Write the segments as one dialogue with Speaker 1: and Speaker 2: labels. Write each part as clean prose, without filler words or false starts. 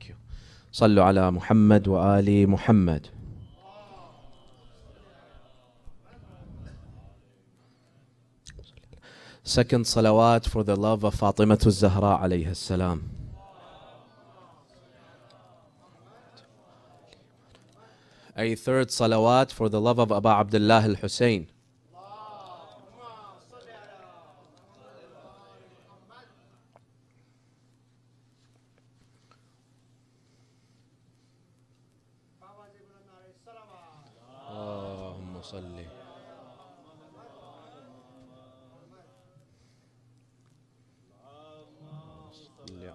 Speaker 1: Thank you. صلوا على محمد وآل محمد. Second salawat for the love of Fatimah al-Zahra alayhi salam. A third salawat for the love of Aba Abdullah al-Hussein. اللهم صل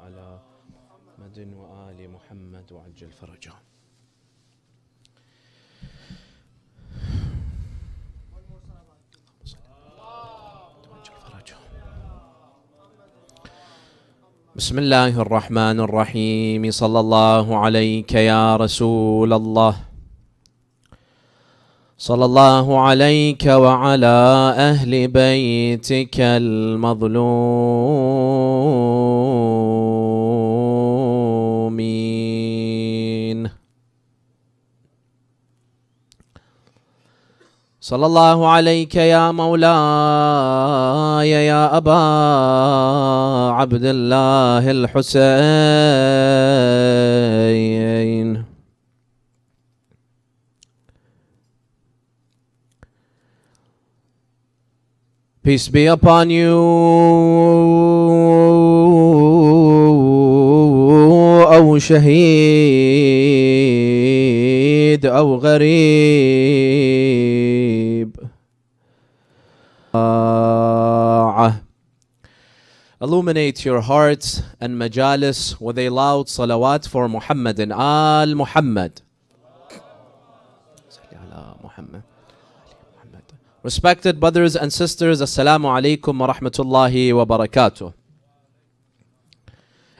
Speaker 1: على محمد وآل محمد وعجل فرجهم. بسم الله الرحمن الرحيم. صلى الله عليك يا رسول الله. صلى الله عليك وعلى أهل بيتك المظلومين. صلى الله عليك يا مولاي يا أبا عبد الله الحسين. Peace be upon you, أو شهيد أو غريب. Illuminate your hearts and majalis with a loud salawat for Muhammad and Al Muhammad. Respected brothers and sisters, Assalamu alaikum wa rahmatullahi wa barakatuh.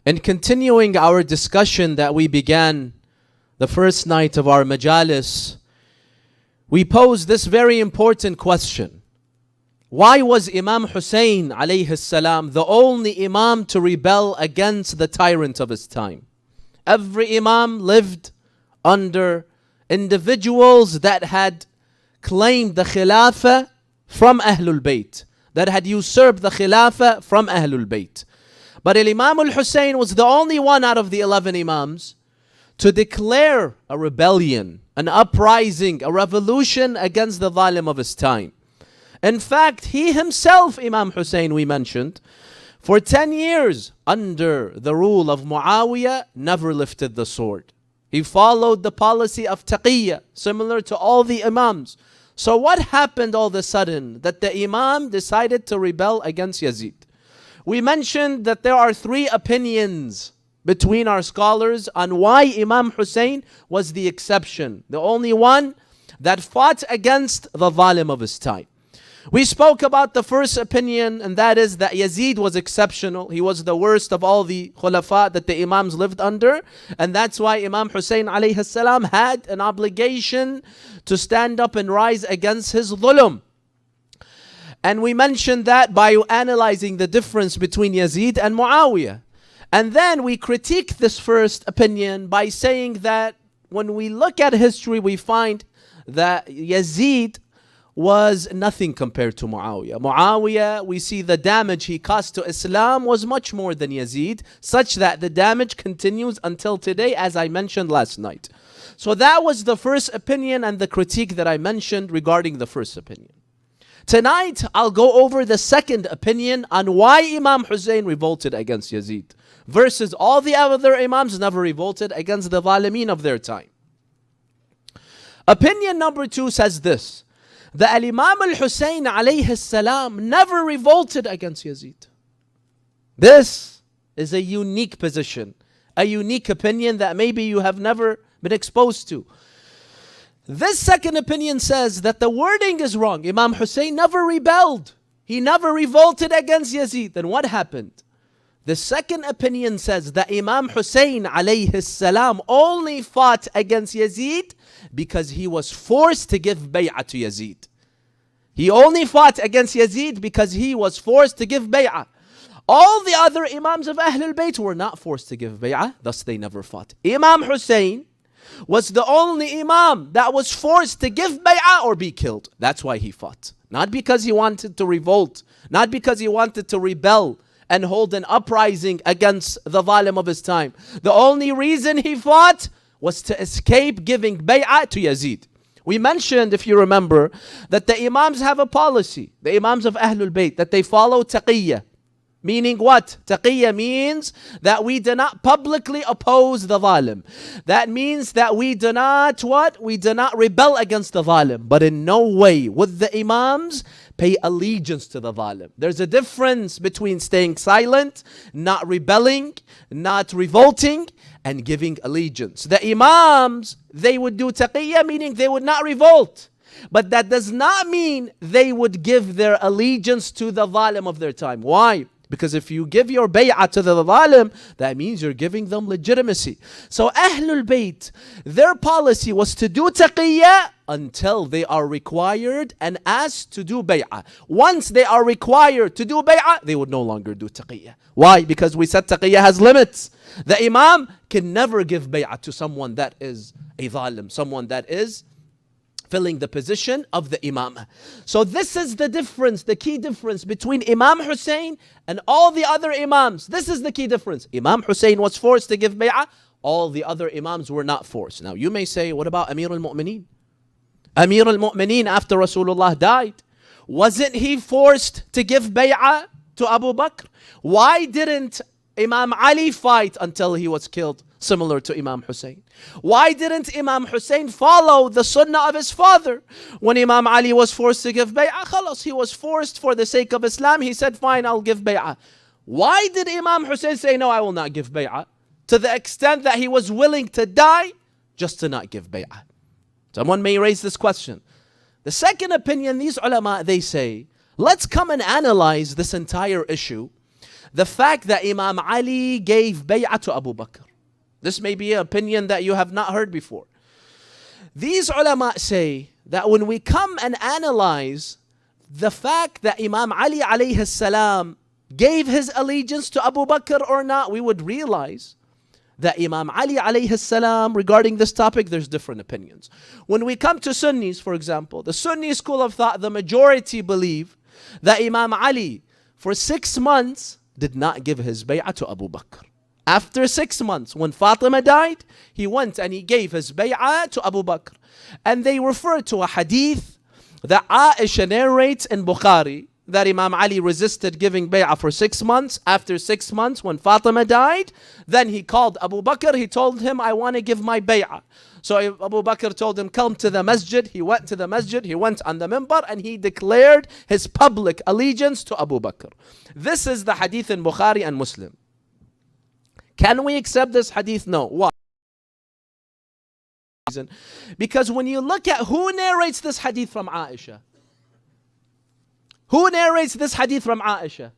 Speaker 1: In continuing our discussion that we began the first night of our majalis, we pose this very important question. Why was Imam Hussein alayhi salam the only Imam to rebel against the tyrant of his time? Every Imam lived under individuals that had claimed the Khilafah from Ahlul Bayt, that had usurped the Khilafah from Ahlul Bayt. But Imam al-Hussein was the only one out of the 11 Imams to declare a rebellion, an uprising, a revolution against the zalim of his time. In fact, he himself, Imam Hussein, we mentioned, for 10 years under the rule of Muawiyah, never lifted the sword. He followed the policy of taqiyya, similar to all the Imams. So what happened all of a sudden that the Imam decided to rebel against Yazid? We mentioned that there are 3 opinions between our scholars on why Imam Hussein was the exception, the only one that fought against the zalim of his time. We spoke about the first opinion, and that is that Yazid was exceptional. He was the worst of all the khulafa that the Imams lived under. And that's why Imam Hussein alayhi salam had an obligation to stand up and rise against his dhulm. And we mentioned that by analyzing the difference between Yazid and Muawiyah. And then we critique this first opinion by saying that when we look at history, we find that Yazid was nothing compared to Muawiyah. Muawiyah, we see the damage he caused to Islam was much more than Yazid, such that the damage continues until today, as I mentioned last night. So that was the first opinion and the critique that I mentioned regarding the first opinion. Tonight, I'll go over the second opinion on why Imam Hussein revolted against Yazid, versus all the other Imams never revolted against the zalimeen of their time. Opinion number 2 says this: that Imam al-Hussein alayhi salam never revolted against Yazid. This is a unique position, a unique opinion that maybe you have never been exposed to. This second opinion says that the wording is wrong. Imam Hussein never rebelled. He never revolted against Yazid. Then what happened? The second opinion says that Imam Hussein alayhi salam only fought against Yazid because he was forced to give bay'ah to Yazid. He only fought against Yazid because he was forced to give bay'ah. All the other Imams of Ahlul Bayt were not forced to give bay'ah, thus they never fought. Imam Hussein was the only Imam that was forced to give bay'ah or be killed. That's why he fought. Not because he wanted to revolt, not because he wanted to rebel and hold an uprising against the zalim of his time. The only reason he fought was to escape giving bay'ah to Yazid. We mentioned, if you remember, that the Imams have a policy, the Imams of Ahlul Bayt, that they follow taqiyya. Meaning what? Taqiyya means that we do not publicly oppose the zalim. That means that we do not what? We do not rebel against the zalim. But in no way would the Imams pay allegiance to the zalim. There's a difference between staying silent, not rebelling, not revolting, and giving allegiance. The Imams, they would do taqiyya, meaning they would not revolt. But that does not mean they would give their allegiance to the zalim of their time. Why? Because if you give your bay'ah to the zalim, that means you're giving them legitimacy. So Ahlul Bayt, their policy was to do taqiyya until they are required and asked to do bay'ah. Once they are required to do bay'ah, they would no longer do taqiyya. Why? Because we said taqiyya has limits. The Imam can never give bay'ah to someone that is a zalim, someone that is filling the position of the Imam. So this is the difference, the key difference between Imam Hussein and all the other Imams. This is the key difference. Imam Hussein was forced to give bay'ah. All the other Imams were not forced. Now you may say, what about Amir al-Mu'mineen? Amir al-Mu'mineen, after Rasulullah died, wasn't he forced to give bay'ah to Abu Bakr? Why didn't Imam Ali fight until he was killed, similar to Imam Hussein? Why didn't Imam Hussein follow the sunnah of his father? When Imam Ali was forced to give bay'ah, khalas, he was forced for the sake of Islam. He said, fine, I'll give bay'ah. Why did Imam Hussein say, no, I will not give bay'ah? To the extent that he was willing to die just to not give bay'ah. Someone may raise this question. The second opinion, these ulama, they say, let's come and analyze this entire issue. The fact that Imam Ali gave bay'ah to Abu Bakr. This may be an opinion that you have not heard before. These ulama say that when we come and analyze the fact that Imam Ali alayhi salam gave his allegiance to Abu Bakr or not, we would realize that Imam Ali alayhi salam, regarding this topic, there's different opinions. When we come to Sunnis, for example, the Sunni school of thought, the majority believe that Imam Ali, for 6 months, did not give his bay'ah to Abu Bakr. After 6 months, when Fatima died, he went and he gave his bay'ah to Abu Bakr. And they refer to a hadith that Aisha narrates in Bukhari, that Imam Ali resisted giving bay'ah for 6 months. After 6 months, when Fatima died, then he called Abu Bakr. He told him, I want to give my bay'ah. So Abu Bakr told him, come to the masjid. He went to the masjid. He went on the minbar and he declared his public allegiance to Abu Bakr. This is the hadith in Bukhari and Muslim. Can we accept this hadith? No. Why? Because when you look at who narrates this hadith from Aisha, who narrates this hadith from Aisha?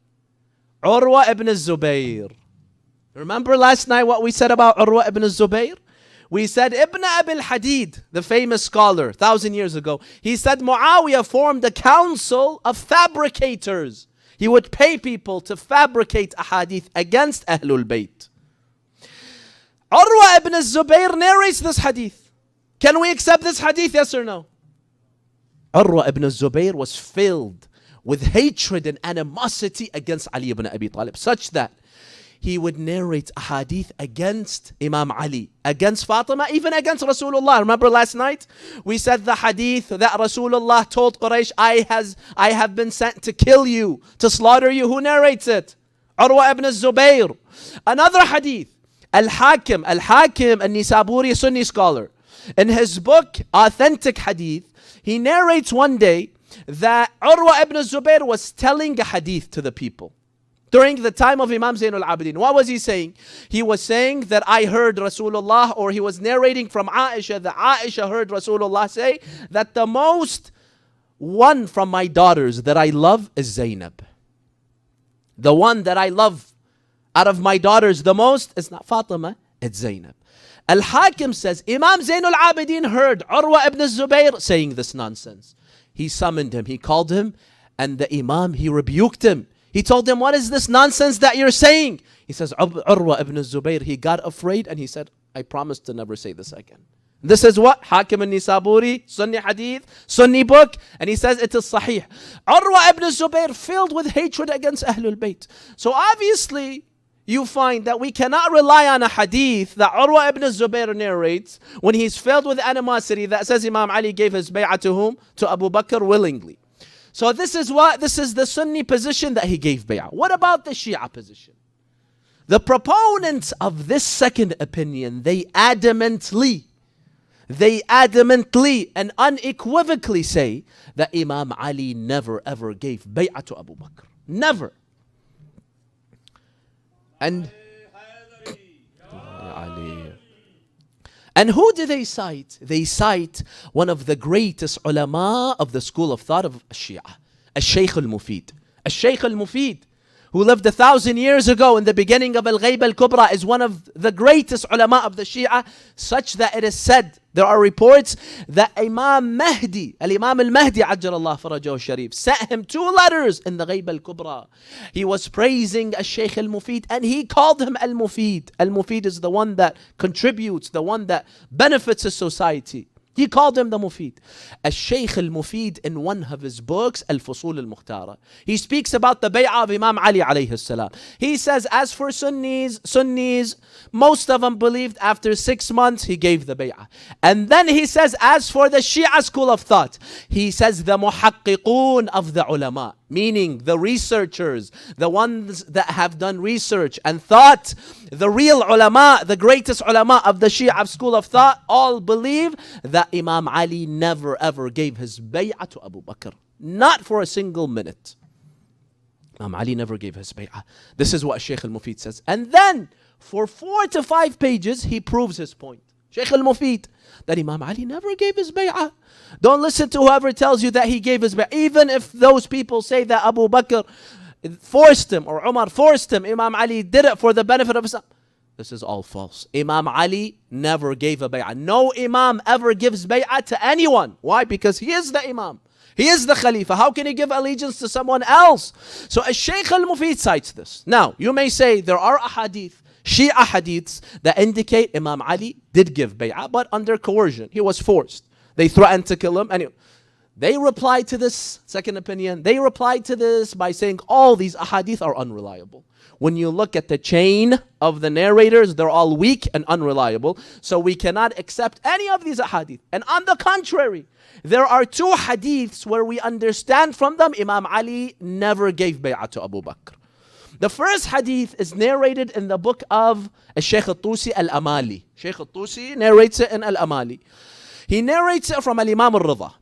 Speaker 1: Urwa ibn al-Zubayr. Remember last night what we said about Urwa ibn al-Zubayr? We said Ibn Abi al-Hadid, the famous scholar, 1,000 years ago, he said Muawiyah formed a council of fabricators. He would pay people to fabricate a hadith against Ahlul Bayt. Urwa ibn al-Zubayr narrates this hadith. Can we accept this hadith, yes or no? Urwa ibn al-Zubayr was filled with hatred and animosity against Ali ibn Abi Talib, such that he would narrate a hadith against Imam Ali, against Fatima, even against Rasulullah. Remember last night? We said the hadith that Rasulullah told Quraysh, I have been sent to kill you, to slaughter you. Who narrates it? Urwa ibn al-Zubayr. Another hadith, Al-Hakim, Al-Nisaburi, Sunni scholar. In his book, Authentic Hadith, he narrates one day that Urwa ibn al-Zubayr was telling a hadith to the people during the time of Imam Zain al-Abidin. What was he saying? He was saying that I heard Rasulullah, or he was narrating from Aisha, that Aisha heard Rasulullah say that the most one from my daughters that I love is Zainab. The one that I love out of my daughters the most is not Fatima, it's Zainab. Al-Hakim says, Imam Zain al-Abidin heard Urwa ibn al-Zubayr saying this nonsense. He summoned him, he called him, and the Imam, he rebuked him. He told them, what is this nonsense that you're saying? He says, Urwa ibn Zubayr, he got afraid and he said, I promise to never say this again. This is what? Hakim al-Nisaburi, Sunni Hadith, Sunni book. And he says it is Sahih. Urwa ibn Zubayr filled with hatred against Ahlul Bayt. So obviously, you find that we cannot rely on a hadith that Urwa ibn Zubayr narrates when he's filled with animosity that says Imam Ali gave his bay'ah to whom? To Abu Bakr willingly. So this is what? This is the Sunni position that he gave bay'ah. What about the Shia position? The proponents of this second opinion, they adamantly and unequivocally say that Imam Ali never ever gave bay'ah to Abu Bakr. Never. And who do they cite? They cite one of the greatest ulama of the school of thought of Shia, Al-Shaykh Al-Mufid. Al-Shaykh Al-Mufid, who lived 1,000 years ago in the beginning of Al-Ghayb Al-Kubra, is one of the greatest ulama of the Shia, such that it is said, there are reports that Imam Mahdi, Al-Imam Al-Mahdi, Ajjalallahu Farajahu Sharif, sent him 2 letters in the Ghayb Al-Kubra. He was praising Al-Shaykh Al-Mufid and he called him Al-Mufid. Al-Mufid is the one that contributes, the one that benefits his society. He called him the Mufid. Al-Shaykh Al-Mufid, in one of his books, Al-Fusul Al-Mukhtara, he speaks about the bay'ah of Imam Ali alayhi salam. He says, as for Sunnis, most of them believed after 6 months he gave the bay'ah. And then he says, as for the Shia school of thought, he says the muhaqqiqun of the ulama, meaning the researchers, the ones that have done research and thought, the real ulama, the greatest ulama of the Shia school of thought, all believe that Imam Ali never ever gave his bay'ah to Abu Bakr. Not for a single minute. Imam Ali never gave his bay'ah. This is what Shaykh Al-Mufid says. And then, for 4 to 5 pages, he proves his point. Shaykh Al-Mufid, that Imam Ali never gave his bay'ah. Don't listen to whoever tells you that he gave his bay'ah. Even if those people say that Abu Bakr forced him or Umar forced him, Imam Ali did it for the benefit of Islam. This is all false. Imam Ali never gave a bay'ah. No Imam ever gives bay'ah to anyone. Why? Because he is the Imam. He is the Khalifa. How can he give allegiance to someone else? So Shaykh Al-Mufid cites this. Now, you may say there are ahadith, Shia hadiths, that indicate Imam Ali did give bay'ah, but under coercion. He was forced. They threatened to kill him. Anyway, they replied to this second opinion. They replied to this by saying all these ahadith are unreliable. When you look at the chain of the narrators, they're all weak and unreliable. So we cannot accept any of these ahadith. And on the contrary, there are 2 hadiths where we understand from them Imam Ali never gave bay'ah to Abu Bakr. The first hadith is narrated in the book of Shaykh Al-Tusi Al-Amali. Shaykh Al-Tusi narrates it in Al-Amali. He narrates it from Al-Imam Al-Ridha.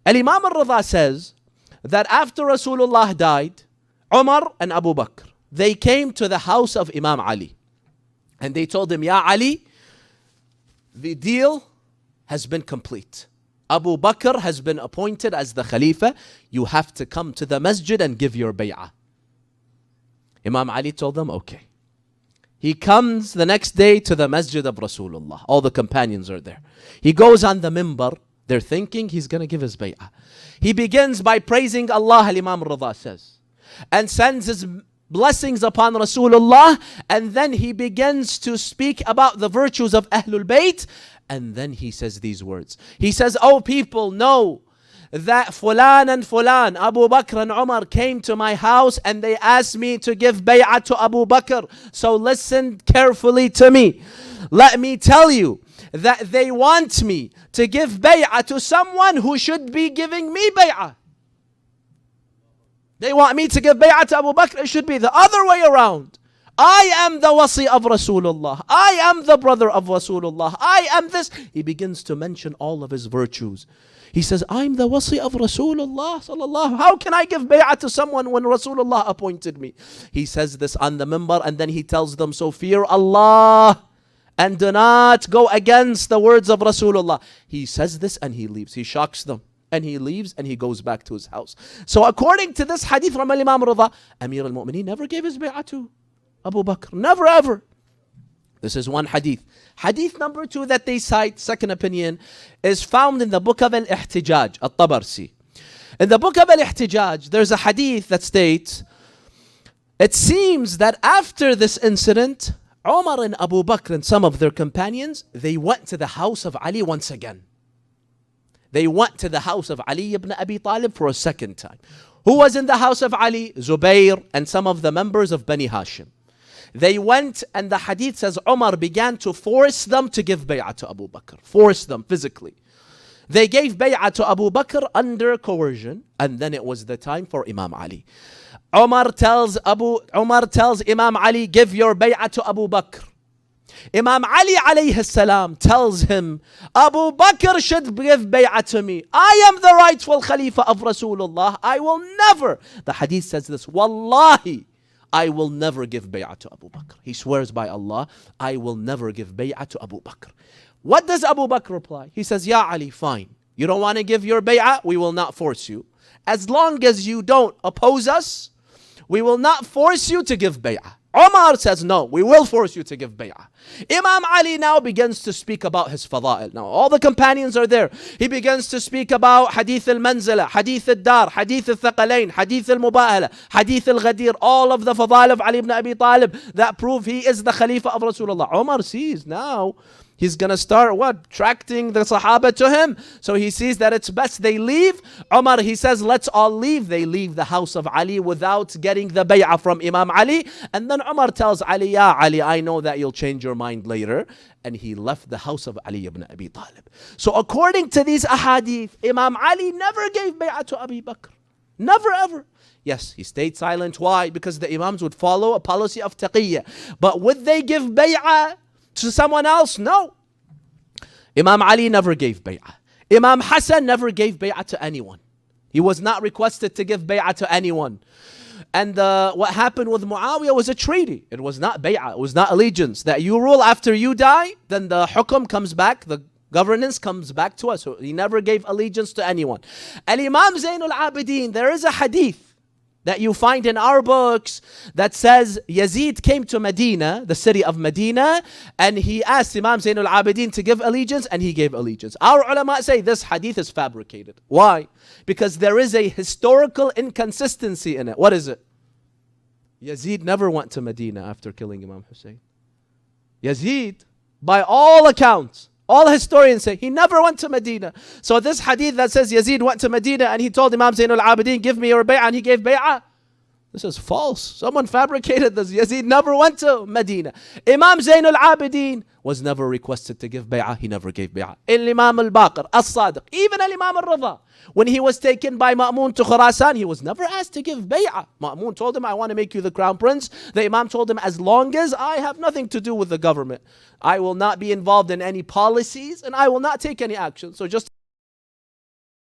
Speaker 1: Al-Imam Al-Ridha says that after Rasulullah died, Umar and Abu Bakr, they came to the house of Imam Ali. And they told him, Ya Ali, the deal has been complete. Abu Bakr has been appointed as the Khalifa. You have to come to the masjid and give your bay'ah. Imam Ali told them, okay. He comes the next day to the masjid of Rasulullah. All the companions are there. He goes on the minbar. They're thinking he's going to give his bay'ah. He begins by praising Allah, Imam Rida says, and sends his blessings upon Rasulullah, and then he begins to speak about the virtues of Ahlul Bayt, and then he says these words. He says, oh people, know that Fulan and Fulan, Abu Bakr and Umar, came to my house and they asked me to give bay'ah to Abu Bakr. So listen carefully to me. Let me tell you that they want me to give bay'ah to someone who should be giving me bay'ah. They want me to give bay'ah to Abu Bakr. It should be the other way around. I am the wasi of Rasulullah. I am the brother of Rasulullah. I am this. He begins to mention all of his virtues. He says, I'm the wasi of Rasulullah sallallahu. How can I give bay'ah to someone when Rasulullah appointed me? He says this on the minbar, and then he tells them, so fear Allah and do not go against the words of Rasulullah. He says this and he leaves. He shocks them. And he leaves and he goes back to his house. So according to this hadith from Imam Rida, Amir al-Mu'mineen never gave his bay'ah to Abu Bakr. Never ever. This is one hadith. Hadith number 2 that they cite, second opinion, is found in the book of Al-Ihtijaj, Al-Tabarsi. In the book of Al-Ihtijaj, there's a hadith that states It seems that after this incident, Umar and Abu Bakr and some of their companions, they went to the house of Ali once again. They went to the house of Ali ibn Abi Talib for a second time. Who was in the house of Ali? Zubayr and some of the members of Bani Hashim. They went, and the hadith says Umar began to force them to give bay'ah to Abu Bakr. Force them physically. They gave bay'ah to Abu Bakr under coercion, and then it was the time for Imam Ali. Umar tells Imam Ali, give your bay'ah to Abu Bakr. Imam Ali alayhi salam tells him, Abu Bakr should give bay'ah to me. I am the rightful Khalifa of Rasulullah. I will never, the hadith says this, Wallahi, I will never give bay'ah to Abu Bakr. He swears by Allah, I will never give bay'ah to Abu Bakr. What does Abu Bakr reply? He says, Ya Ali, fine. You don't want to give your bay'ah? We will not force you. As long as you don't oppose us, we will not force you to give bay'ah. Umar says, no, we will force you to give bay'ah. Imam Ali now begins to speak about his fada'il. Now, all the companions are there. He begins to speak about hadith al-manzila, hadith al-dar, hadith al-thaqalain, hadith al-mubahala, hadith al-ghadir, all of the fada'il of Ali ibn Abi Talib that prove he is the Khalifa of Rasulullah. Umar sees now, he's going to start what? Attracting the Sahaba to him. So he sees that it's best they leave. Umar, he says, let's all leave. They leave the house of Ali without getting the bay'ah from Imam Ali. And then Umar tells Ali, Ya Ali, I know that you'll change your mind later. And he left the house of Ali ibn Abi Talib. So according to these ahadith, Imam Ali never gave bay'ah to Abu Bakr. Never ever. Yes, he stayed silent. Why? Because the Imams would follow a policy of taqiyya. But would they give bay'ah to someone else? No. Imam Ali never gave bay'ah. Imam Hassan never gave bay'ah to anyone. He was not requested to give bay'ah to anyone. And what happened with Muawiyah was a treaty. It was not bay'ah. It was not allegiance. That you rule after you die, then the hukum comes back, the governance comes back to us. So he never gave allegiance to anyone. And Imam Zainul Abidin, there is a hadith that you find in our books that says Yazid came to Medina, the city of Medina, and he asked Imam Zainul Abidin to give allegiance, and he gave allegiance. Our ulama say this hadith is fabricated. Why? Because there is a historical inconsistency in it. What is it? Yazid never went to Medina after killing Imam Hussein. Yazid, by all accounts, all historians say he never went to Medina. So this hadith that says Yazid went to Medina and he told Imam Zainul Abidin, give me your bay'ah, and he gave bay'ah, this is false. Someone fabricated this. Yazid never went to Medina. Imam Zainul Abidin was never requested to give bay'ah. He never gave bay'ah. Imam al-Baqir, al-Sadiq, even Imam al-Rida, when he was taken by Ma'mun to Khurasan, he was never asked to give bay'ah. Ma'mun told him, I want to make you the crown prince. The Imam told him, as long as I have nothing to do with the government, I will not be involved in any policies and I will not take any action. So just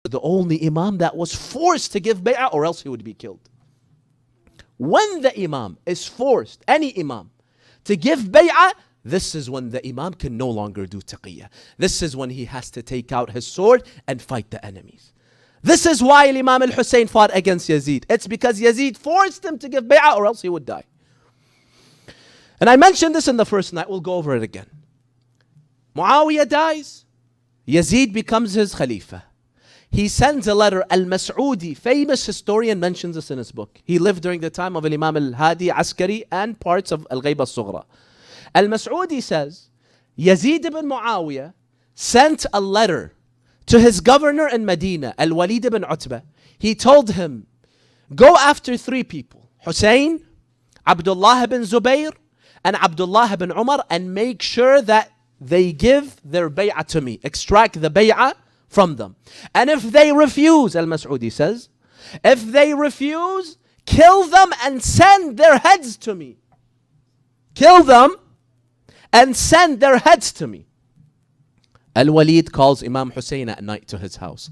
Speaker 1: the only Imam that was forced to give bay'ah, or else he would be killed. When the Imam is forced, any Imam, to give bay'ah, this is when the Imam can no longer do taqiyya. This is when he has to take out his sword and fight the enemies. This is why Imam al-Hussein fought against Yazid. It's because Yazid forced him to give bay'ah, or else he would die. And I mentioned this in the first night. We'll go over it again. Muawiyah dies. Yazid becomes his Khalifa. He sends a letter. Al-Mas'udi, famous historian, mentions this in his book. He lived during the time of Imam al-Hadi Askari and parts of Al-Ghayb al-Sughra. Al-Mas'udi says, Yazid ibn Muawiyah sent a letter to his governor in Medina, Al-Walid ibn Utbah. He told him, go after three people, Hussein, Abdullah ibn Zubayr, and Abdullah ibn Umar, and make sure that they give their bay'ah to me. Extract the bay'ah from them. And if they refuse, Al-Mas'udi says, if they refuse, kill them and send their heads to me. Kill them and send their heads to me. Al-Walid calls Imam Hussein at night to his house.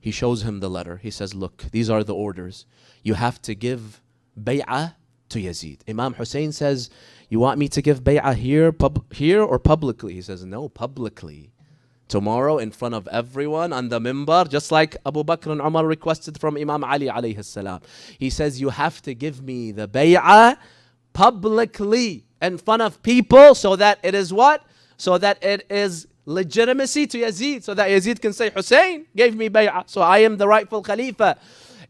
Speaker 1: He shows him the letter. He says, look, these are the orders. You have to give bay'ah to Yazid. Imam Hussein says, you want me to give bay'ah here or publicly? He says, no, publicly. Tomorrow in front of everyone on the mimbar, just like Abu Bakr and Umar requested from Imam Ali alayhi salam. He says, you have to give me the bay'ah publicly in front of people, so that it is what? So that it is legitimacy to Yazid, so that Yazid can say, Hussein gave me bay'ah, so I am the rightful Khalifa.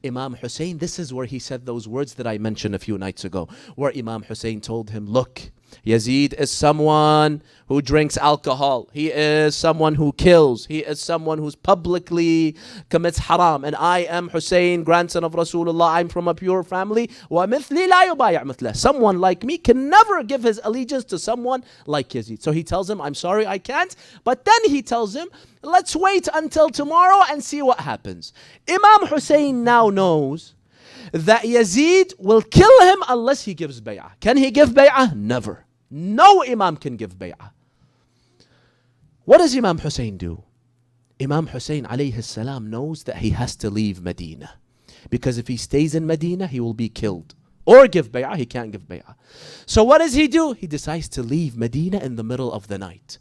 Speaker 1: Imam Hussein, this is where he said those words that I mentioned a few nights ago, where Imam Hussein told him, look, Yazid is someone who drinks alcohol. He is someone who kills. He is someone who's publicly commits haram. And I am Hussein, grandson of Rasulullah. I'm from a pure family. وَمِثْلِي لَا يُبَايَعْ مِثْلَهُ. Someone like me can never give his allegiance to someone like Yazid. So he tells him, I'm sorry, I can't. But then he tells him, let's wait until tomorrow and see what happens. Imam Hussein now knows that Yazid will kill him unless he gives bay'ah. Can he give bay'ah? Never. No Imam can give bay'ah. What does Imam Hussein do? Imam Hussein alayhi salam knows that he has to leave Medina. Because if he stays in Medina, he will be killed. Or give bay'ah, he can't give bay'ah. So what does he do? He decides to leave Medina in the middle of the night.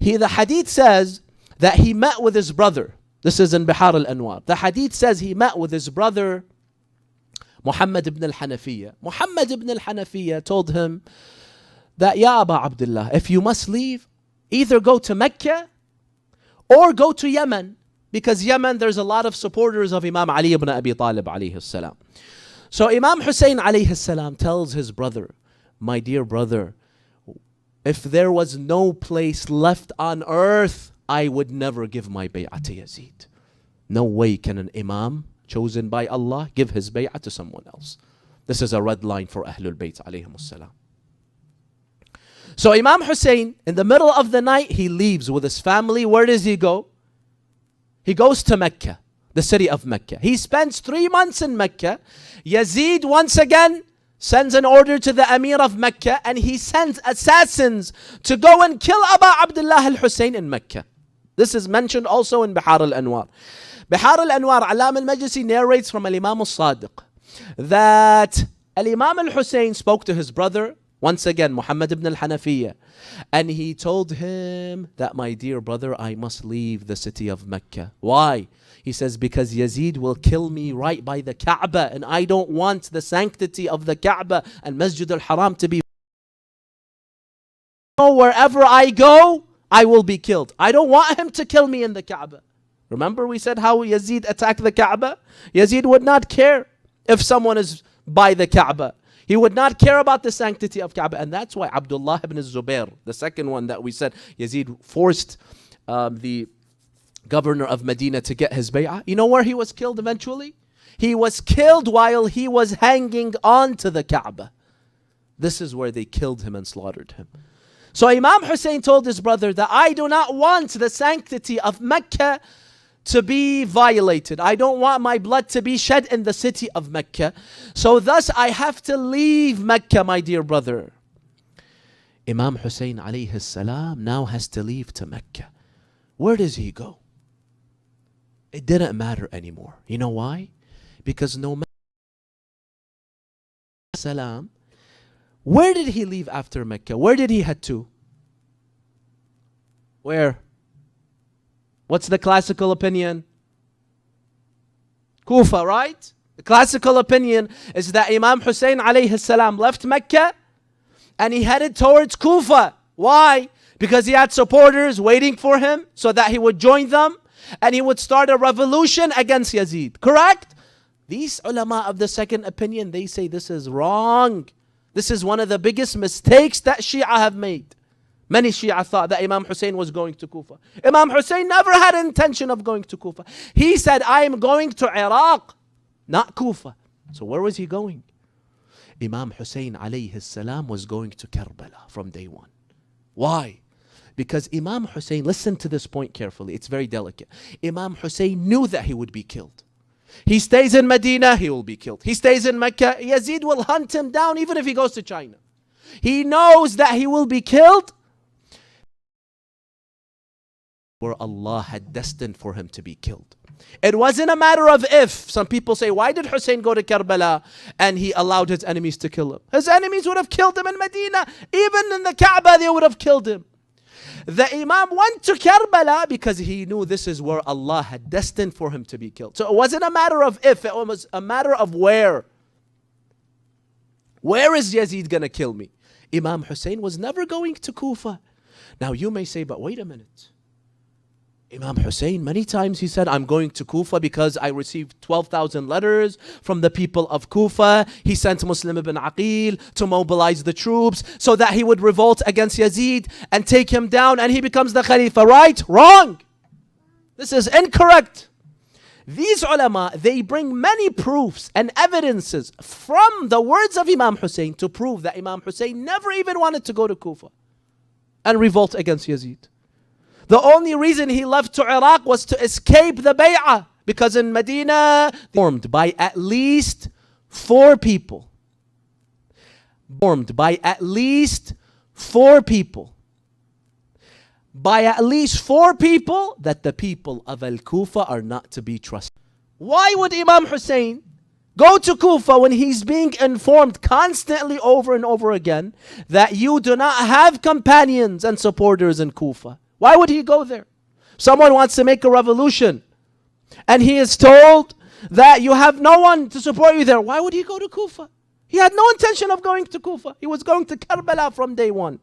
Speaker 1: The hadith says that he met with his brother. This is in Bihar al-Anwar. The hadith says he met with his brother Muhammad ibn al-Hanafiya. Muhammad ibn al-Hanafiya told him that, Ya Aba Abdullah, if you must leave, either go to Mecca or go to Yemen. Because Yemen, there's a lot of supporters of Imam Ali ibn Abi Talib alayhi salam. So Imam Hussein alayhi salam tells his brother, my dear brother, if there was no place left on earth, I would never give my bay'ah to Yazid. No way can an Imam chosen by Allah give his bay'ah to someone else. This is a red line for Ahlul Bayt alayhimus salam. So Imam Hussein, in the middle of the night, he leaves with his family. Where does he go? He goes to Mecca, the city of Mecca. He spends 3 months in Mecca. Yazid once again sends an order to the Emir of Mecca, and he sends assassins to go and kill Abu Abdullah al-Hussein in Mecca. This is mentioned also in Bihar al-Anwar. Bihar al-Anwar, Alam al-Majlisi narrates from Al-Imam al-Sadiq that Al-Imam al-Hussein spoke to his brother, once again, Muhammad ibn al-Hanafiya, and he told him that, my dear brother, I must leave the city of Mecca. Why? He says, because Yazid will kill me right by the Kaaba, and I don't want the sanctity of the Kaaba and Masjid al-Haram to be. Wherever I go, I will be killed. I don't want him to kill me in the Kaaba. Remember we said how Yazid attacked the Kaaba? Yazid would not care if someone is by the Kaaba. He would not care about the sanctity of Kaaba. And that's why Abdullah ibn Zubair, the second one that we said, Yazid forced the governor of Medina to get his bay'ah. You know where he was killed eventually? He was killed while he was hanging on to the Kaaba. This is where they killed him and slaughtered him. So Imam Hussein told his brother that I do not want the sanctity of Mecca to be violated. I don't want my blood to be shed in the city of Mecca. So thus I have to leave Mecca, my dear brother. Imam Hussein alayhi salam now has to leave to Mecca. Where does he go? It didn't matter anymore. You know why? Because no matter salam, where did he leave after Mecca? Where did he head to? Where? What's the classical opinion? Kufa, right? The classical opinion is that Imam Hussein alayhi salam left Mecca and he headed towards Kufa. Why? Because he had supporters waiting for him so that he would join them and he would start a revolution against Yazid. Correct? These ulama of the second opinion, they say this is wrong. This is one of the biggest mistakes that Shia have made. Many Shia thought that Imam Hussein was going to Kufa. Imam Hussein never had intention of going to Kufa. He said, I am going to Iraq, not Kufa. So where was he going? Imam Hussein alayhi salam was going to Karbala from day one. Why? Because Imam Hussein, listen to this point carefully, it's very delicate. Imam Hussein knew that he would be killed. He stays in Medina, he will be killed. He stays in Mecca, Yazid will hunt him down even if he goes to China. He knows that he will be killed where Allah had destined for him to be killed. It wasn't a matter of if. Some people say, why did Hussein go to Karbala and he allowed his enemies to kill him? His enemies would have killed him in Medina. Even in the Kaaba, they would have killed him. The Imam went to Karbala because he knew this is where Allah had destined for him to be killed. So it wasn't a matter of if, it was a matter of where. Where is Yazid going to kill me? Imam Hussein was never going to Kufa. Now you may say, but wait a minute. Imam Hussein, many times he said, I'm going to Kufa because I received 12,000 letters from the people of Kufa. He sent Muslim ibn Aqil to mobilize the troops so that he would revolt against Yazid and take him down and he becomes the Khalifa. Right? Wrong. This is incorrect. These ulama, they bring many proofs and evidences from the words of Imam Hussein to prove that Imam Hussein never even wanted to go to Kufa and revolt against Yazid. The only reason he left to Iraq was to escape the bay'ah, because in Medina, formed by at least 4 people. Formed by at least 4 people. By at least 4 people that the people of Al-Kufa are not to be trusted. Why would Imam Hussein go to Kufa when he's being informed constantly over and over again that you do not have companions and supporters in Kufa? Why would he go there? Someone wants to make a revolution and he is told that you have no one to support you there. Why would he go to Kufa? He had no intention of going to Kufa. He was going to Karbala from day one.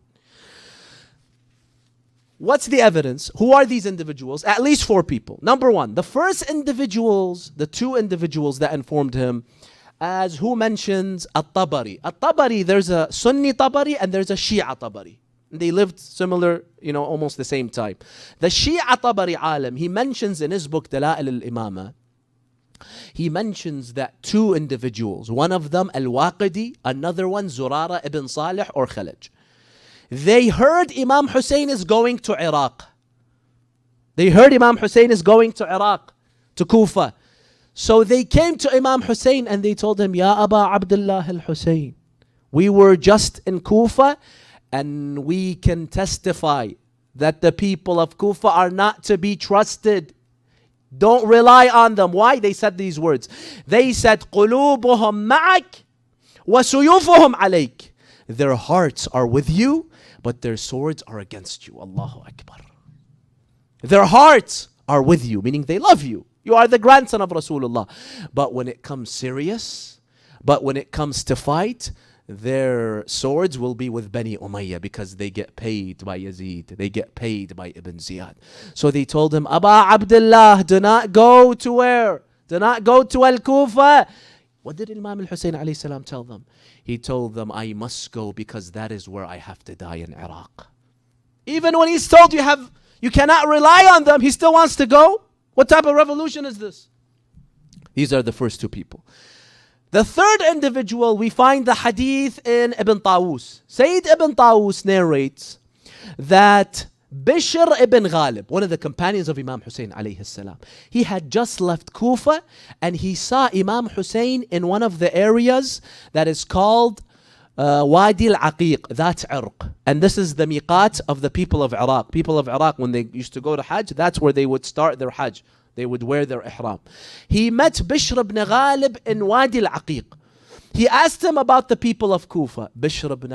Speaker 1: What's the evidence? Who are these individuals? At least 4 people. Number 1, the first individuals, the 2 individuals that informed him, as who mentions At-Tabari. At-Tabari, there's a Sunni Tabari and there's a Shia Tabari. They lived similar, almost the same time. The Shia Tabari alim, he mentions in his book Dala'il al-Imama, he mentions that 2 individuals, one of them Al-Waqidi, another one Zurara ibn Salih or Khalaj. They heard Imam Hussein is going to Iraq. They heard Imam Hussein is going to Iraq, to Kufa. So they came to Imam Hussein and they told him, Ya Aba Abdullah al-Hussein, we were just in Kufa and we can testify that the people of Kufa are not to be trusted. Don't rely on them. Why? They said these words. They said, قُلُوبُهُمْ مَعَكْ وَسُيُوفُهُمْ عَلَيْكَ. Their hearts are with you, but their swords are against you. Allahu Akbar. Their hearts are with you, meaning they love you. You are the grandson of Rasulullah. But when it comes serious, but when it comes to fight, their swords will be with Bani Umayyah because they get paid by Yazid. They get paid by Ibn Ziyad. So they told him, Aba Abdullah, do not go to where? Do not go to Al-Kufa. What did Imam al-Hussein alayhi salam tell them? He told them, I must go because that is where I have to die in Iraq. Even when he's told you cannot rely on them, he still wants to go? What type of revolution is this? These are the first 2 people. The third individual, we find the hadith in Ibn Tawus. Sayyid Ibn Tawus narrates that Bishr ibn Ghalib, one of the companions of Imam Hussein alayhi salam, he had just left Kufa and he saw Imam Hussein in one of the areas that is called Wadi al-Aqiq, that's Irq. And this is the miqat of the people of Iraq. People of Iraq, when they used to go to Hajj, that's where they would start their Hajj. They would wear their ihram. He met Bishr ibn Ghalib in Wadi al-Aqiq. He asked him about the people of Kufa. Bishr ibn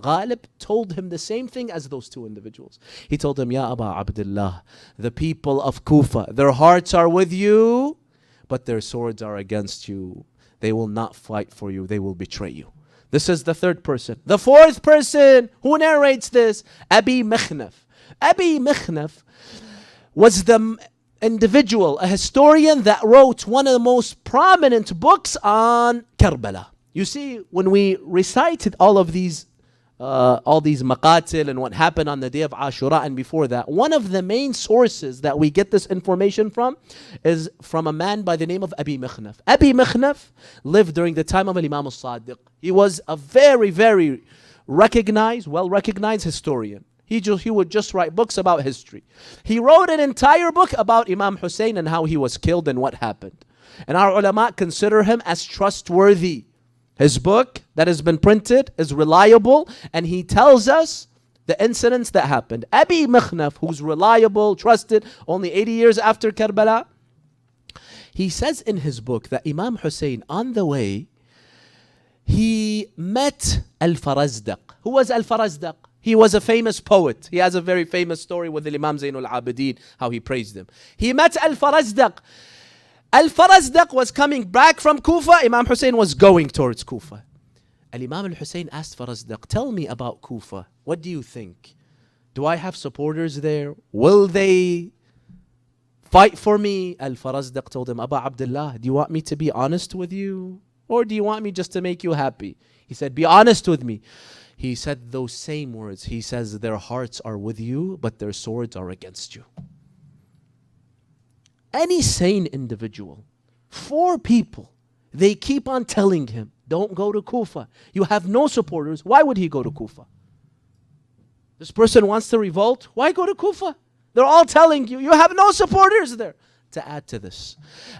Speaker 1: Ghalib told him the same thing as those 2 individuals. He told him, Ya Aba Abdullah, the people of Kufa, their hearts are with you, but their swords are against you. They will not fight for you. They will betray you. This is the 3rd person. The 4th person who narrates this, Abi Mikhnaf. Abi Mikhnaf was the individual, a historian that wrote one of the most prominent books on Karbala. You see, when we recited all these maqatil and what happened on the day of Ashura and before that, one of the main sources that we get this information from is from a man by the name of Abi Mikhnaf. Abi Mikhnaf lived during the time of Imam al-Sadiq. He was a very, very well-recognized historian. He would just write books about history. He wrote an entire book about Imam Hussein and how he was killed and what happened. And our ulama consider him as trustworthy. His book that has been printed is reliable and he tells us the incidents that happened. Abi Mikhnaf, who's reliable, trusted, only 80 years after Karbala, he says in his book that Imam Hussein, on the way, he met Al-Farazdaq. Who was Al-Farazdaq? He was a famous poet. He has a very famous story with the Imam Zainul Abidin, how he praised him. He met Al-Farazdaq. Al-Farazdaq was coming back from Kufa. Imam Hussein was going towards Kufa. Al-Imam al-Hussein asked Farazdaq, tell me about Kufa. What do you think? Do I have supporters there? Will they fight for me? Al-Farazdaq told him, Aba Abdullah, do you want me to be honest with you? Or do you want me just to make you happy? He said, be honest with me. He said those same words. He says, their hearts are with you, but their swords are against you. Any sane individual, 4 people, they keep on telling him, don't go to Kufa. You have no supporters. Why would he go to Kufa? This person wants to revolt. Why go to Kufa? They're all telling you, you have no supporters there. To add to this,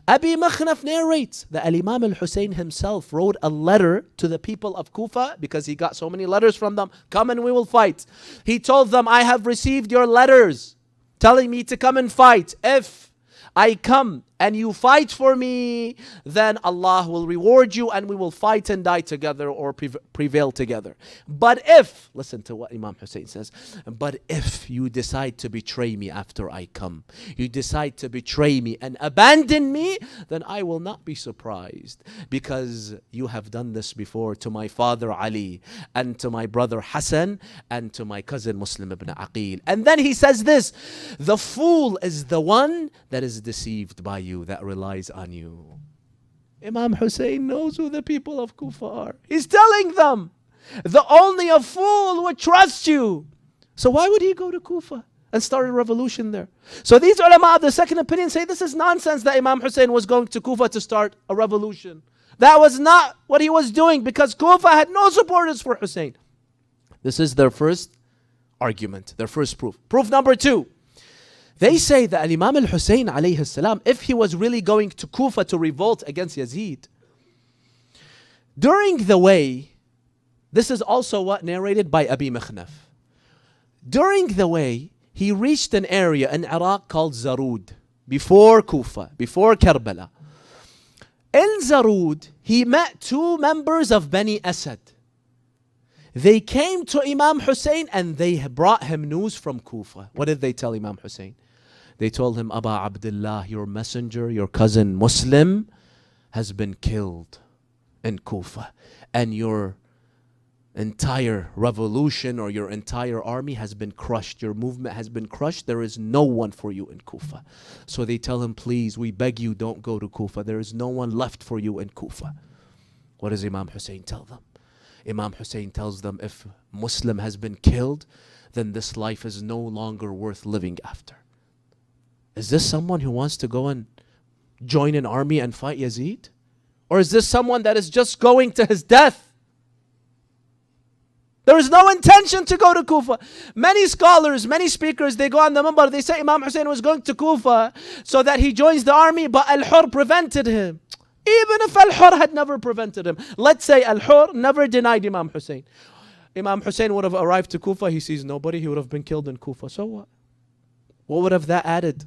Speaker 1: Abi Makhnaf narrates that Al-Imam Al-Hussein himself wrote a letter to the people of Kufa because he got so many letters from them. Come and we will fight. He told them, I have received your letters telling me to come and fight. If I come and you fight for me, then Allah will reward you and we will fight and die together or prevail together. But if, listen to what Imam Hussein says, but if you decide to betray me after I come, you decide to betray me and abandon me, then I will not be surprised, because you have done this before to my father Ali and to my brother Hassan and to my cousin Muslim ibn Aqil. And then he says this, the fool is the one that is deceived by you, that relies on you. Imam Hussein knows who the people of Kufa are. He's telling them, only a fool would trust you. So why would he go to Kufa and start a revolution there? So these ulama of the second opinion say this is nonsense that Imam Hussein was going to Kufa to start a revolution. That was not what he was doing, because Kufa had no supporters for Hussein. This is their first argument, their first proof. Proof number 2. They say that Imam Al-Hussein alayhi salam, if he was really going to Kufa to revolt against Yazid, during the way, this is also what narrated by Abi Makhnaf. During the way, he reached an area in Iraq called Zarud, before Kufa, before Karbala. In Zarud, he met 2 members of Bani Asad. They came to Imam Hussein and they brought him news from Kufa. What did they tell Imam Hussein? They told him, Aba Abdullah, your messenger, your cousin Muslim, has been killed in Kufa. And your entire revolution or your entire army has been crushed. Your movement has been crushed. There is no one for you in Kufa. So they tell him, please, we beg you, don't go to Kufa. There is no one left for you in Kufa. What does Imam Hussein tell them? Imam Hussein tells them, if Muslim has been killed, then this life is no longer worth living after. Is this someone who wants to go and join an army and fight Yazid? Or is this someone that is just going to his death? There is no intention to go to Kufa. Many scholars, many speakers, they go on the minbar, they say Imam Hussein was going to Kufa so that he joins the army, but Al-Hur prevented him. Even if Al-Hur had never prevented him. Let's say Al-Hur never denied Imam Hussein. Imam Hussein would have arrived to Kufa, he sees nobody, he would have been killed in Kufa. So what? What would have that added?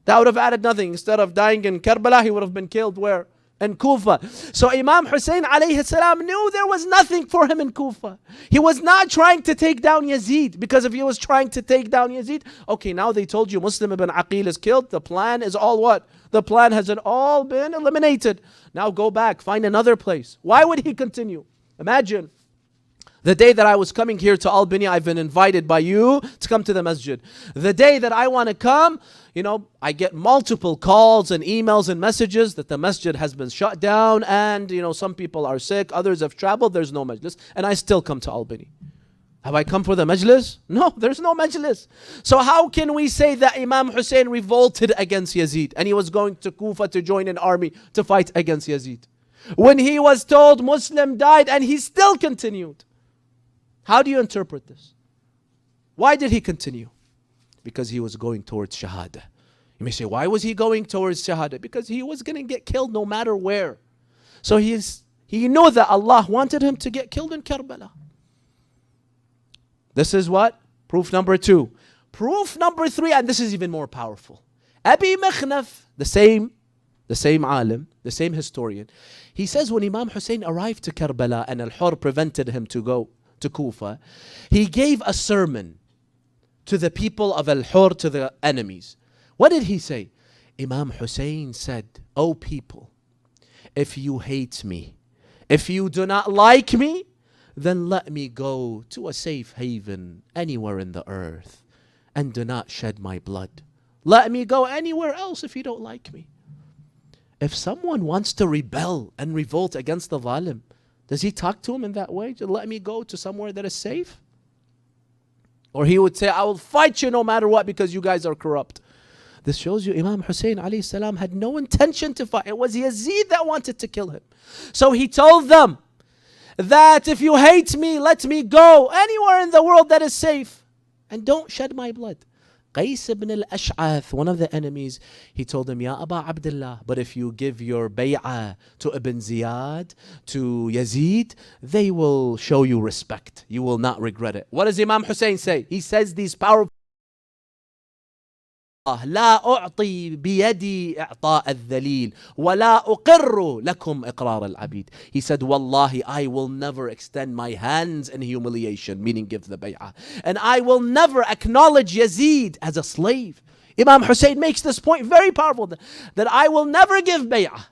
Speaker 1: That would have added nothing. Instead of dying in Karbala, he would have been killed where? In Kufa. So Imam Hussein alayhi salam knew there was nothing for him in Kufa. He was not trying to take down Yazid, because if he was trying to take down Yazid, okay, now they told you Muslim ibn Aqil is killed. The plan is all what? The plan has all been eliminated. Now go back, find another place. Why would he continue? Imagine, the day that I was coming here to Albany, I've been invited by you to come to the masjid. The day that I want to come, I get multiple calls and emails and messages that the masjid has been shut down and, some people are sick, others have traveled, there's no majlis, and I still come to Albany. Have I come for the majlis? No, there's no majlis. So how can we say that Imam Hussein revolted against Yazid and he was going to Kufa to join an army to fight against Yazid, when he was told Muslim died and he still continued? How do you interpret this? Why did he continue? Because he was going towards Shahada. You may say, why was he going towards Shahada? Because he was going to get killed no matter where. So he knew that Allah wanted him to get killed in Karbala. This is what? Proof number 2. Proof number 3, and this is even more powerful. Abi Makhnaf, the same alim, the same historian, he says when Imam Hussein arrived to Karbala and Al-Hur prevented him to go to Kufa, he gave a sermon to the people of Al-Hur, to the enemies. What did he say? Imam Hussein said, "O people, if you hate me, if you do not like me, then let me go to a safe haven anywhere in the earth. and do not shed my blood. Let me go anywhere else if you don't like me. If someone wants to rebel and revolt against the zalim, does he talk to him in that way? Just let me go to somewhere that is safe? Or he would say, I will fight you no matter what because you guys are corrupt. This shows you Imam Hussein alayhi salam had no intention to fight. It was Yazid that wanted to kill him. So he told them that if you hate me, let me go anywhere in the world that is safe and don't shed my blood. Qais ibn al-Ash'ath, one of the enemies, he told him, Ya Aba Abdullah, but if you give your bay'ah to Ibn Ziyad, to Yazid, they will show you respect. You will not regret it. What does Imam Hussein say? He says these powerful لا أعطي بيدي إعطاء الذليل ولا أقر لكم إقرار العبيد. He said, Wallahi, I will never extend my hands in humiliation, meaning give the bay'ah. And I will never acknowledge Yazid as a slave. Imam Hussein makes this point very powerful, that I will never give bay'ah,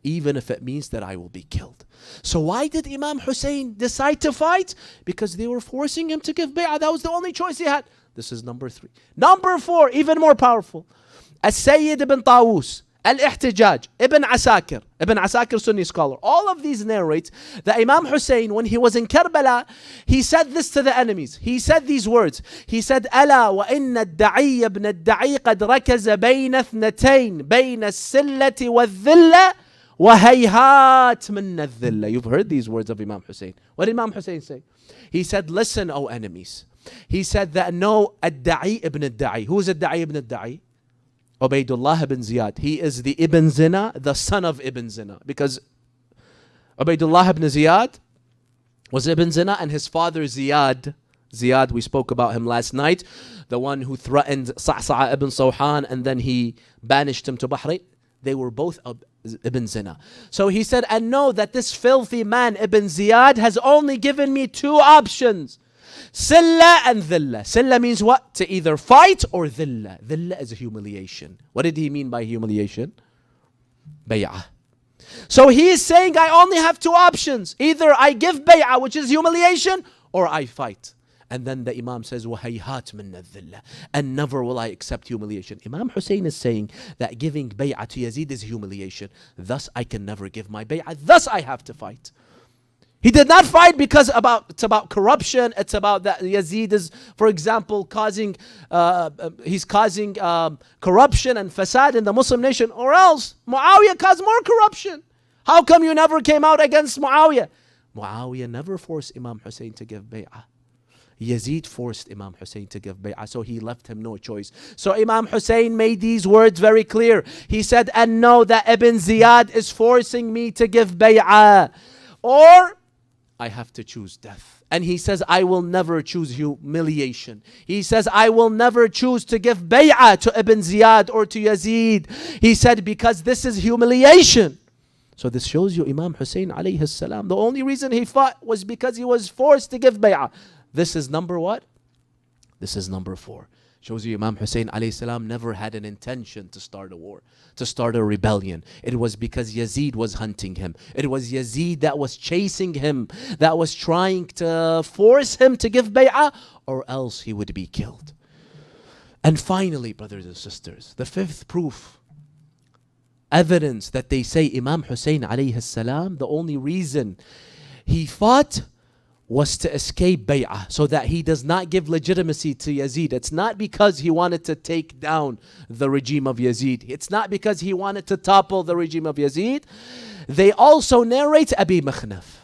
Speaker 1: even if it means that I will be killed. So why did Imam Hussein decide to fight? Because they were forcing him to give bay'ah. That was the only choice he had. This is number 3. Number 4, even more powerful. As-Sayyid ibn Tawus, Al-Ihtijaj, Ibn Asakir. Ibn Asakir, Sunni scholar. All of these narrate that Imam Hussein, when he was in Karbala, he said this to the enemies. He said these words. He said, ألا وإن الدعي ابن الدعي قد ركز بين اثنتين بين السلة والذلة وهيهات من الذلة. You've heard these words of Imam Hussein. What did Imam Hussein say? He said, listen, O enemies. He said that no, Ad-Da'i ibn Ad-Da'i. Who is Ad-Da'i ibn Ad-Da'i? Ubaydullah ibn Ziyad. He is the Ibn Zina, the son of Ibn Zina. Because Ubaydullah ibn Ziyad was Ibn Zina, and his father Ziyad, we spoke about him last night, the one who threatened Sa'sa'a ibn Sawhan and then he banished him to Bahrain. They were both Ibn Zina. So he said, and know that this filthy man Ibn Ziyad has only given me 2 options. Silla and dhilla. Silla means what? To either fight or dhilla. Dhilla is a humiliation. What did he mean by humiliation? Bay'ah. So he is saying, I only have 2 options. Either I give bay'ah, which is humiliation, or I fight. And then the Imam says, وَهَيْهَاتْ مِنَّ الذِّلَّةِ, and never will I accept humiliation. Imam Hussein is saying that giving bay'ah to Yazid is humiliation. Thus I can never give my bay'ah. Thus I have to fight. He did not fight because it's about corruption. It's about that Yazid is, for example, causing corruption and fasad in the Muslim nation. Or else Muawiyah caused more corruption. How come you never came out against Muawiyah? Muawiyah never forced Imam Hussein to give bay'ah. Yazid forced Imam Hussein to give bay'ah, so he left him no choice. So Imam Hussein made these words very clear. He said, and know that Ibn Ziyad is forcing me to give bay'ah, or I have to choose death. And he says, I will never choose humiliation. He says, I will never choose to give bay'ah to Ibn Ziyad or to Yazid. He said, because this is humiliation. So this shows you Imam Hussein alayhi salam, the only reason he fought was because he was forced to give bay'ah. This is number what? This is number 4. Shows you Imam Hussein alayhi salam never had an intention to start a war, to start a rebellion. It was because Yazid was hunting him. It was Yazid that was chasing him, that was trying to force him to give bay'ah, or else he would be killed. And finally, brothers and sisters, the 5th proof, evidence that they say Imam Hussein alayhi salam, the only reason he fought was to escape bay'ah, so that he does not give legitimacy to Yazid. It's not because he wanted to take down the regime of Yazid. It's not because he wanted to topple the regime of Yazid. They also narrate Abi Mikhnaf.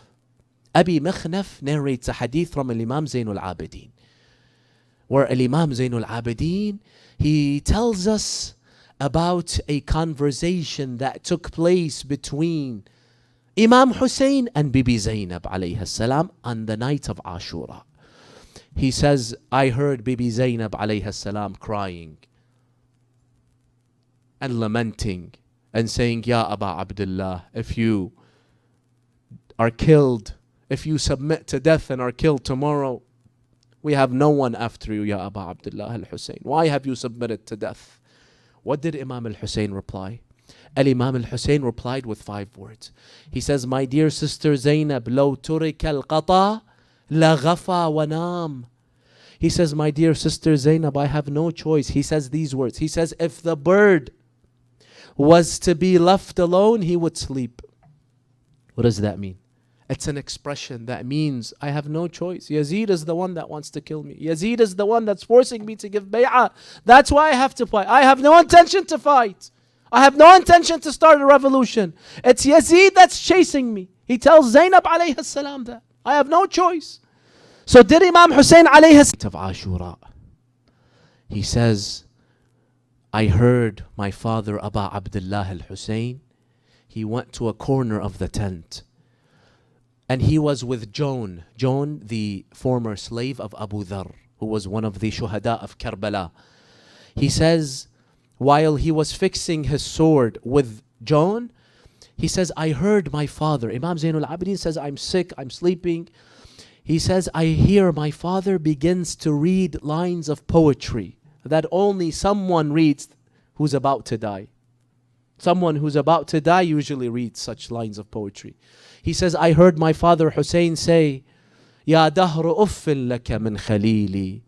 Speaker 1: Abi Mikhnaf narrates a hadith from Imam Zainul Abidin, where Imam Zainul Abidin, he tells us about a conversation that took place between Imam Hussein and Bibi Zainab alayhi salam on the night of Ashura. He says, I heard Bibi Zainab alayhi salam crying and lamenting and saying, Ya Aba Abdullah, if you are killed, if you submit to death and are killed tomorrow, we have no one after you, Ya Aba Abdullah al-Hussein. Why have you submitted to death? What did Imam al-Hussein reply? Al-Imam al-Hussein replied with 5 words. He says, my dear sister Zainab, لو ترك القطا لغفى ونام. He says, my dear sister Zainab, I have no choice. He says these words. He says, if the bird was to be left alone, he would sleep. What does that mean? It's an expression that means I have no choice. Yazid is the one that wants to kill me. Yazid is the one that's forcing me to give bay'ah. That's why I have to fight. I have no intention to fight. I have no intention to start a revolution. It's Yazid that's chasing me. He tells Zainab alayhi salam that. I have no choice. So did Imam Hussein alayhi salam of Ashura. He says, I heard my father Aba Abdullah al-Hussein. He went to a corner of the tent. And he was with Joan, the former slave of Abu Dharr, who was one of the shuhada of Karbala. He says, while he was fixing his sword with Joan, he says, I heard my father. Imam Zainul Abidin says, I'm sick, I'm sleeping. He says, I hear my father begins to read lines of poetry that only someone reads who's about to die. Someone who's about to die usually reads such lines of poetry. He says, I heard my father Hussein say, يا دهر أف لك من خليلي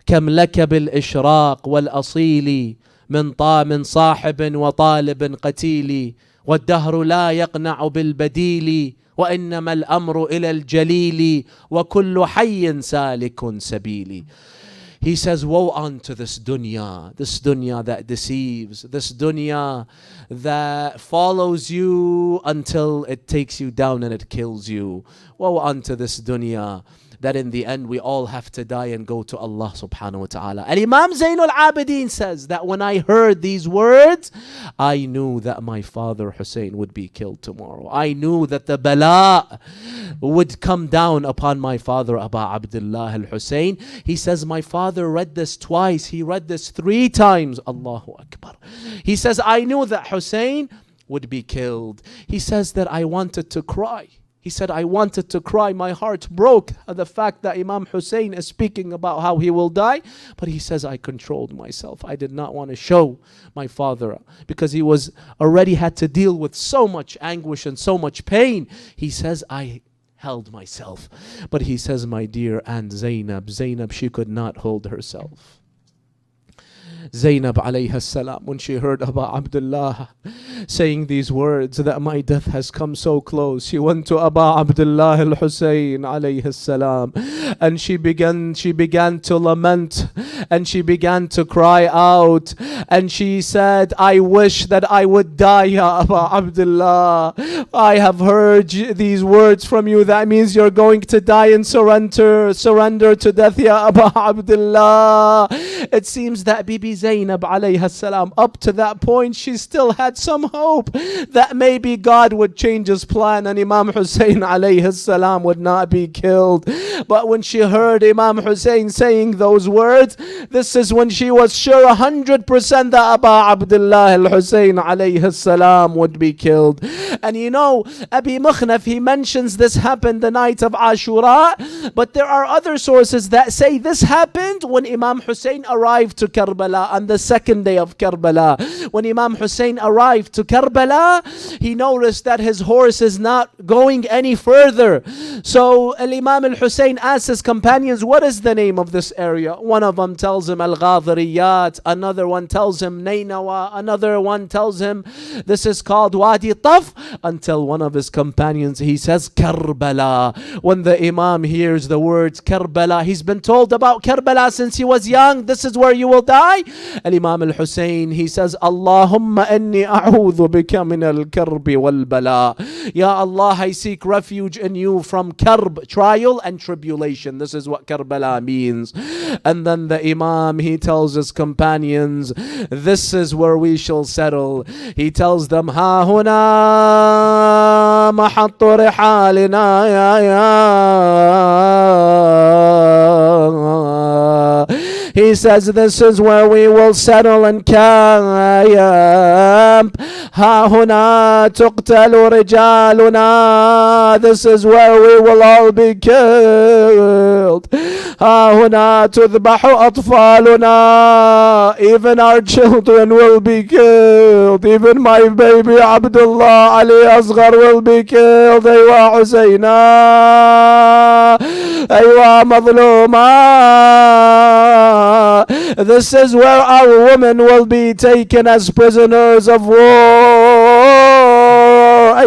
Speaker 1: كم لك بالإشراق والأصيل من صاحب وطالب قتيل والدهر لا يقنع بالبديل وإنما الأمر إلى الجليل وكل حي سالك سبيلي. He says, woe unto this dunya that deceives, this dunya that follows you until it takes you down and it kills you. Woe unto this dunya that in the end we all have to die and go to Allah subhanahu wa ta'ala. And Imam Zainul Abidin says that when I heard these words, I knew that my father Hussein would be killed tomorrow. I knew that the bala would come down upon my father Aba Abdullah al-Hussein. He says, my father read this twice. He read this 3 times. Allahu Akbar. He says, I knew that Hussein would be killed. He says that I wanted to cry. He said, I wanted to cry. My heart broke at the fact that Imam Hussein is speaking about how he will die. But he says, I controlled myself. I did not want to show my father because he was already had to deal with so much anguish and so much pain. He says, I held myself. But he says, my dear Aunt Zainab, she could not hold herself. Zainab alayha salam, when she heard Aba Abdullah saying these words that my death has come so close, she went to Aba Abdullah al-Hussein alayhi salam and she began to lament and she began to cry out and she said, I wish that I would die, ya Aba Abdullah. I have heard these words from you. That means you're going to die and surrender to death, ya Aba Abdullah. It seems that Bibi Zainab alayha salam, up to that point, she still had some hope that maybe God would change his plan and Imam Hussein alayhi salam would not be killed. But when she heard Imam Hussein saying those words, this is when she was sure 100% that Aba Abdullah al-Hussein alayhi salam would be killed. And you know, Abi Mukhnaf, he mentions this happened the night of Ashura, but there are other sources that say this happened when Imam Hussein arrived to Karbala on the second day of Karbala. When Imam Hussein arrived to Karbala, he noticed that his horse is not going any further. So Imam al-Hussein asked his companions, what is the name of this area? One of them tells him Al-Ghadriyat, another one tells him Nainawa, another one tells him this is called Wadi Taf, until one of his companions, he says Karbala. When the Imam hears the words Karbala, he's been told about Karbala since he was young, this is where you will die. And Imam al-Hussein, he says, Allahumma inni a'udhu bika min al-karbi wal-bala. Ya Allah, I seek refuge in you from karb, trial and tribulation. This is what Karbala means. And then the Imam, he tells his companions, this is where we shall settle. He tells them, Ha huna mahattu rihalina ya. He says, this is where we will settle and camp. Ha huna tuqtalu rijaluna. This is where we will all be killed. Ha huna tudbahu atfaluna. Even our children will be killed. Even my baby Abdullah Ali Asghar will be killed. Aywa Husayna. أيوة مظلومة. This is where our women will be taken as prisoners of war.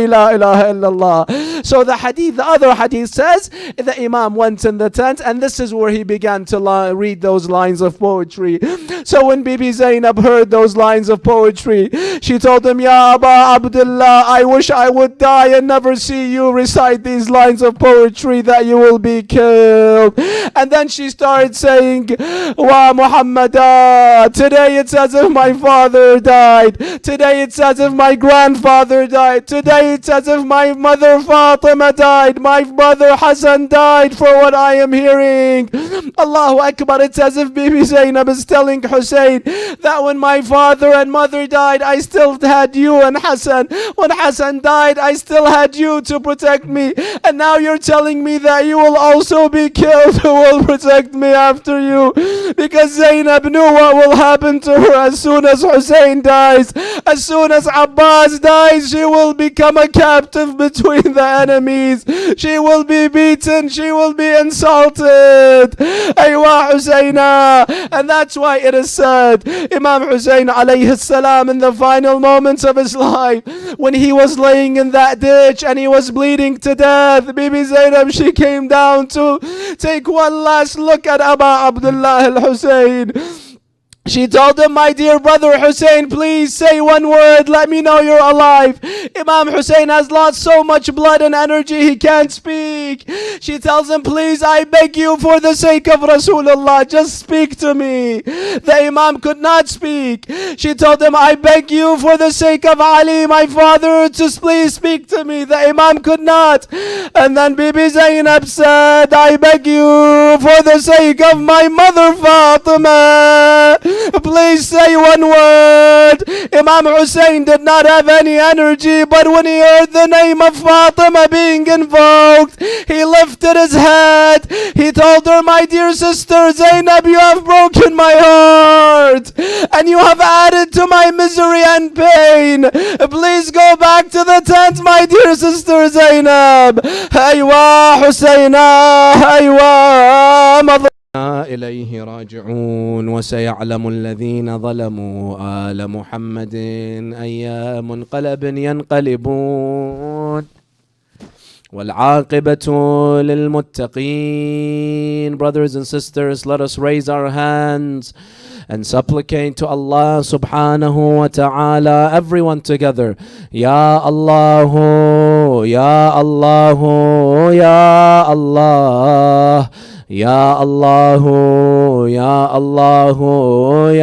Speaker 1: La ilaha illallah. So the hadith, the other hadith says the Imam went in the tent, and this is where he began to read those lines of poetry. So when Bibi Zainab heard those lines of poetry, she told him, Ya Aba Abdullah, I wish I would die and never see you recite these lines of poetry, that you will be killed. And then she started saying, Wa Muhammadah, today it's as if my father died. Today it's as if my grandfather died. Today it's as if my mother Fatima died. My brother Hassan died for what I am hearing. Allahu Akbar. It's as if Bibi Zainab is telling Hussein that when my father and mother died, I still had you and Hassan. When Hassan died, I still had you to protect me. And now you're telling me that you will also be killed. Who will protect me after you? Because Zainab knew what will happen to her as soon as Hussein dies. As soon as Abbas dies, she will become a captive between the enemies. She will be beaten. She will be insulted. Aywa Husayna. And that's why it is said, Imam Hussein alayhi salam, in the final moments of his life, when he was laying in that ditch and he was bleeding to death, Bibi Zainab, she came down to take one last look at Aba Abdullah al-Hussein. She told him, my dear brother Hussein, please say one word. Let me know you're alive. Imam Hussein has lost so much blood and energy, he can't speak. She tells him, please, I beg you for the sake of Rasulullah, just speak to me. The Imam could not speak. She told him, I beg you for the sake of Ali, my father, to please speak to me. The Imam could not. And then Bibi Zainab said, I beg you for the sake of my mother Fatima, please say one word. Imam Hussein did not have any energy, but when he heard the name of Fatima being invoked, he lifted his head. He told her, my dear sister Zainab, you have broken my heart and you have added to my misery and pain. Please go back to the tent, my dear sister Zainab. Aywa Husayna, aywa mother. إليه راجعون وسيعلم الذين ظلموا آل محمد أي منقلب ينقلبون والعاقبة للمتقين. Brothers and sisters, let us raise our hands and supplicate to Allah subhanahu wa ta'ala, everyone together. Ya Allah, Ya Allah, Ya Allah, Ya Allah, Ya Allah,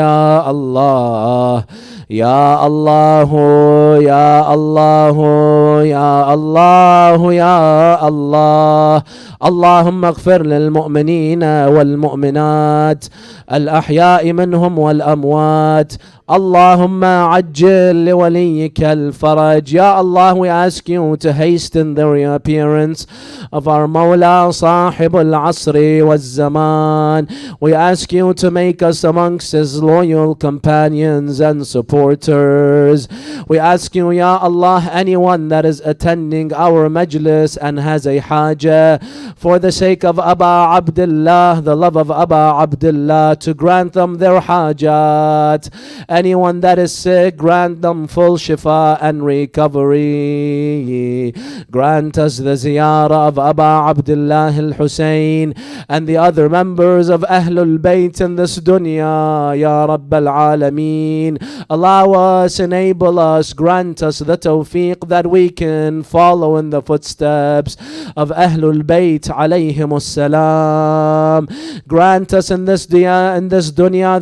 Speaker 1: Ya Allah, Ya Allah, Ya Allah, Ya Allah, Ya Allah. اللهم اغفر للمؤمنين والمؤمنات الأحياء منهم والأموات. اللهم عجل لوليك الفرج. Ya Allah, we ask you to hasten the reappearance of our Mawla Sahib al-Asri wal-Zaman. We ask you to make us amongst his loyal companions and supporters. We ask you, Ya Allah, anyone that is attending our majlis and has a haja, for the sake of Aba Abdullah, the love of Aba Abdullah, to grant them their hajat. Anyone that is sick, grant them full shifa and recovery. Grant us the ziyarah of Aba Abdullah al-Hussein and the other members of Ahlul Bayt in this dunya, Ya Rabbal Alameen. Allow us, enable us, grant us the tawfiq that we can follow in the footsteps of Ahlul Bayt alayhim salam. Grant us in this dunya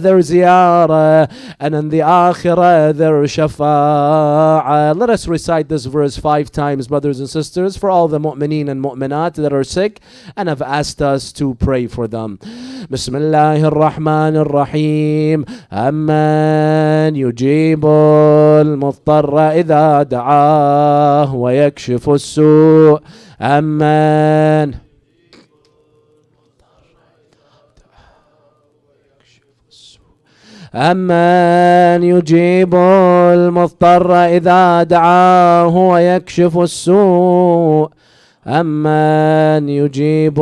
Speaker 1: their ziyarah, and in the akhirah their shafa'ah. Let us recite this verse 5 times, brothers and sisters, for all the mu'mineen and mu'minat that are sick and have asked us to pray for them. Bismillahir Rahmanir Rahim. Amman yujibul muttarra idha da'ah wa yakshifu as-su'. Amman أمن يجيب المضطر إذا دعاه ويكشف السوء. أمن يجيب